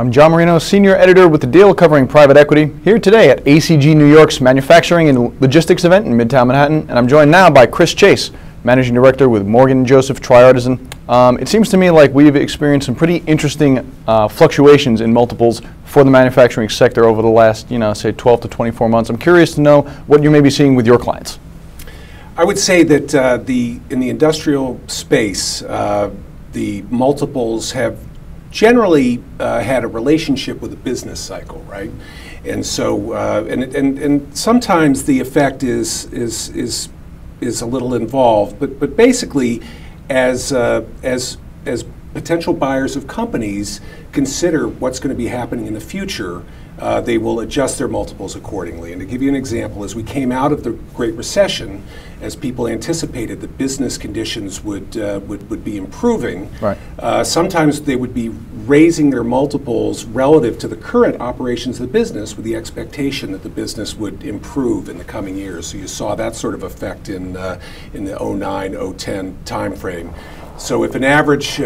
I'm Jon Marino, Senior Editor with The Deal, covering private equity, here today at ACG New York's Manufacturing and Logistics event in Midtown Manhattan, and I'm joined now by Chris Chase, Managing Director with Morgan & Joseph TriArtisan. It seems to me like we've experienced some pretty interesting fluctuations in multiples for the manufacturing sector over the last, say 12 to 24 months. I'm curious to know what you may be seeing with your clients. I would say that in the industrial space, the multiples have generally had a relationship with the business cycle, right? And so, and sometimes the effect is a little involved, but basically, as potential buyers of companies consider what's going to be happening in the future, they will adjust their multiples accordingly. And to give you an example, as we came out of the Great Recession, as people anticipated that business conditions would be improving, right. Sometimes they would be raising their multiples relative to the current operations of the business with the expectation that the business would improve in the coming years. So you saw that sort of effect in the 09, 010 timeframe. So if an average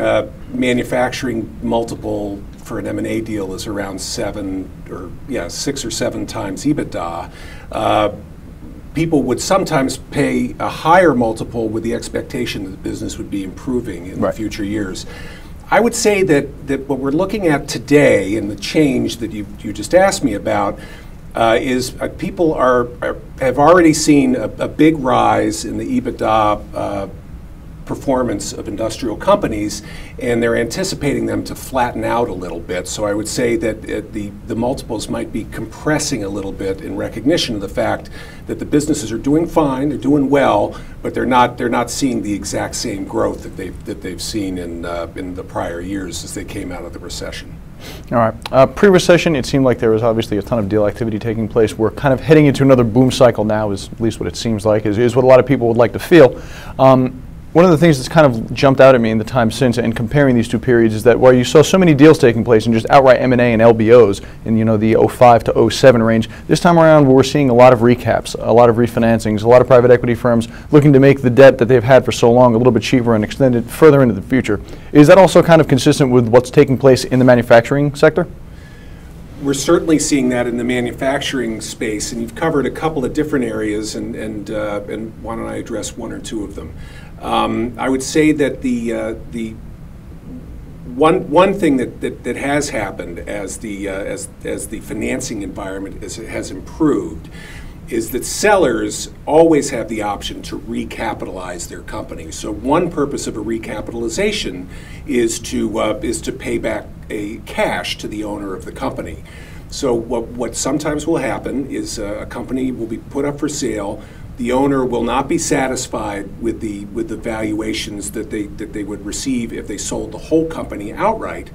manufacturing multiple for an M&A deal is around 6 or 7 times EBITDA, people would sometimes pay a higher multiple with the expectation that the business would be improving in the future years. I would say that what we're looking at today and the change that you just asked me about is people have already seen a big rise in the EBITDA performance of industrial companies, and they're anticipating them to flatten out a little bit. So I would say that the multiples might be compressing a little bit in recognition of the fact that the businesses are doing fine, they're doing well, but they're not seeing the exact same growth that they've seen in the prior years as they came out of the recession. All right. Pre-recession, it seemed like there was obviously a ton of deal activity taking place. We're kind of heading into another boom cycle now, is at least what it seems like, is what a lot of people would like to feel. One of the things that's kind of jumped out at me in the time since, and comparing these two periods, is that while you saw so many deals taking place in just outright M&A and LBOs in the 05 to 07 range, this time around we're seeing a lot of recaps, a lot of refinancings, a lot of private equity firms looking to make the debt that they've had for so long a little bit cheaper and extend it further into the future. Is that also kind of consistent with what's taking place in the manufacturing sector? We're certainly seeing that in the manufacturing space, and you've covered a couple of different areas, and why don't I address one or two of them? I would say that the one thing that has happened as the financing environment has improved is that sellers always have the option to recapitalize their company. So one purpose of a recapitalization is to pay back a cash to the owner of the company. So what sometimes will happen is a company will be put up for sale. The owner will not be satisfied with the valuations that they would receive if they sold the whole company outright.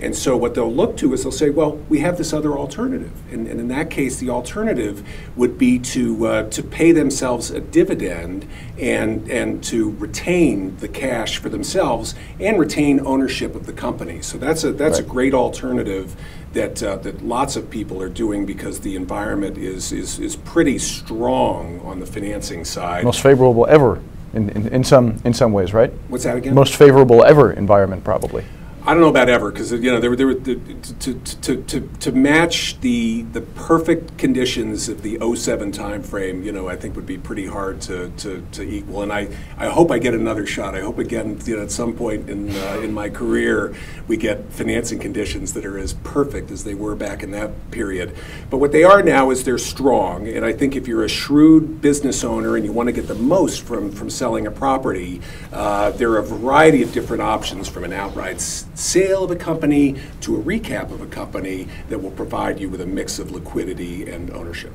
And so what they'll look to is they'll say, well, we have this other alternative. And in that case, the alternative would be to pay themselves a dividend and to retain the cash for themselves and retain ownership of the company. So that's a great alternative that lots of people are doing because the environment is pretty strong on the financing side. Most favorable ever in some ways, right? What's that again? Most favorable ever environment, probably. I don't know about ever, because to match the perfect conditions of the 07 time frame, I think would be pretty hard to equal. And I hope I get another shot. I hope again, at some point in my career, we get financing conditions that are as perfect as they were back in that period. But what they are now is they're strong. And I think if you're a shrewd business owner and you want to get the most from selling a property, there are a variety of different options, from an outright sale of a company to a recap of a company that will provide you with a mix of liquidity and ownership.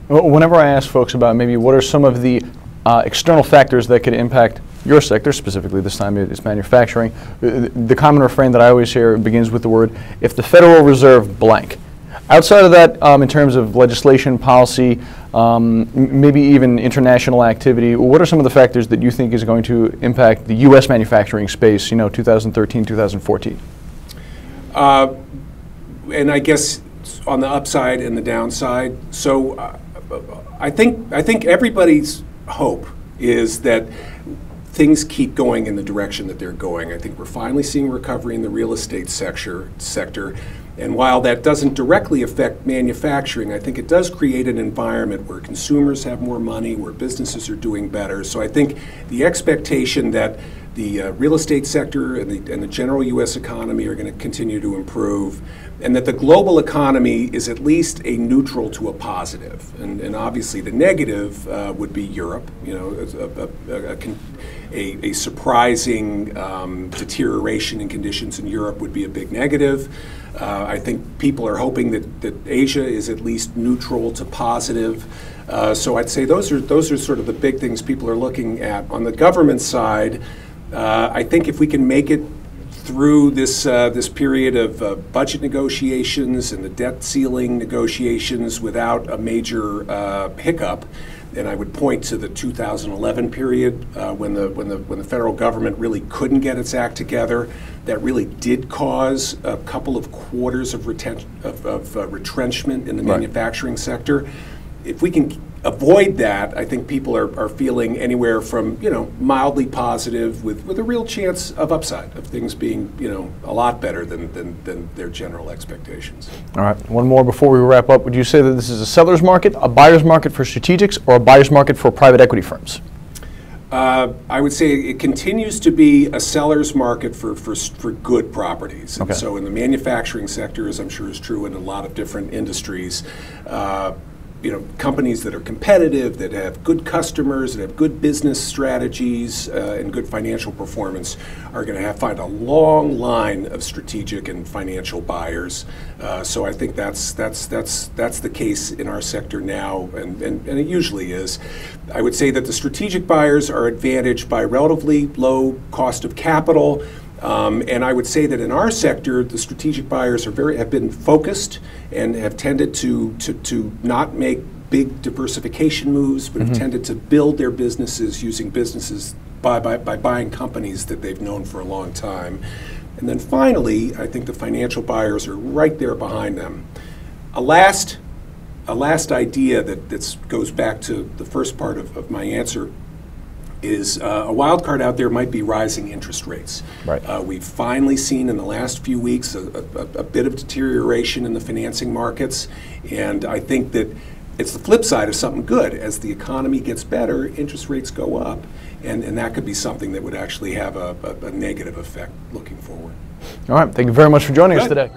Whenever I ask folks about maybe what are some of the external factors that could impact your sector, specifically this time it's manufacturing, the common refrain that I always hear begins with the word, if the Federal Reserve blank. Outside of that, in terms of legislation, policy, maybe even international activity, what are some of the factors that you think is going to impact the U.S. manufacturing space, 2013, 2014? And I guess on the upside and the downside. So I think everybody's hope is that things keep going in the direction that they're going. I think we're finally seeing recovery in the real estate sector. And while that doesn't directly affect manufacturing, I think it does create an environment where consumers have more money, where businesses are doing better. So I think the expectation that the real estate sector and the general U.S. economy are going to continue to improve, and that the global economy is at least a neutral to a positive. And obviously the negative would be Europe. You know, a surprising deterioration in conditions in Europe would be a big negative. I think people are hoping that Asia is at least neutral to positive. So I'd say those are sort of the big things people are looking at. On the government side, I think if we can make it through this period of budget negotiations and the debt ceiling negotiations without a major hiccup, and I would point to the 2011 period when the federal government really couldn't get its act together. That really did cause a couple of quarters of retrenchment in the manufacturing sector. If we can avoid that, I think people are feeling anywhere from, you know, mildly positive with a real chance of upside, of things being, you know, a lot better than their general expectations. All right, one more before we wrap up. Would you say that this is a seller's market, a buyer's market for strategics, or a buyer's market for private equity firms? I would say it continues to be a seller's market for good properties. Okay. And so in the manufacturing sector, as I'm sure is true in a lot of different industries, you know, companies that are competitive, that have good customers, that have good business strategies and good financial performance are going to find a long line of strategic and financial buyers. So I think that's the case in our sector now, and it usually is. I would say that the strategic buyers are advantaged by relatively low cost of capital. And I would say that in our sector, the strategic buyers have been focused and have tended to not make big diversification moves, but have tended to build their businesses using businesses by buying companies that they've known for a long time. And then finally, I think the financial buyers are right there behind them. A last idea that goes back to the first part of my answer is a wild card out there might be rising interest rates. Right. We've finally seen in the last few weeks a bit of deterioration in the financing markets, and I think that it's the flip side of something good. As the economy gets better, interest rates go up, and that could be something that would actually have a negative effect looking forward. All right, thank you very much for joining us today.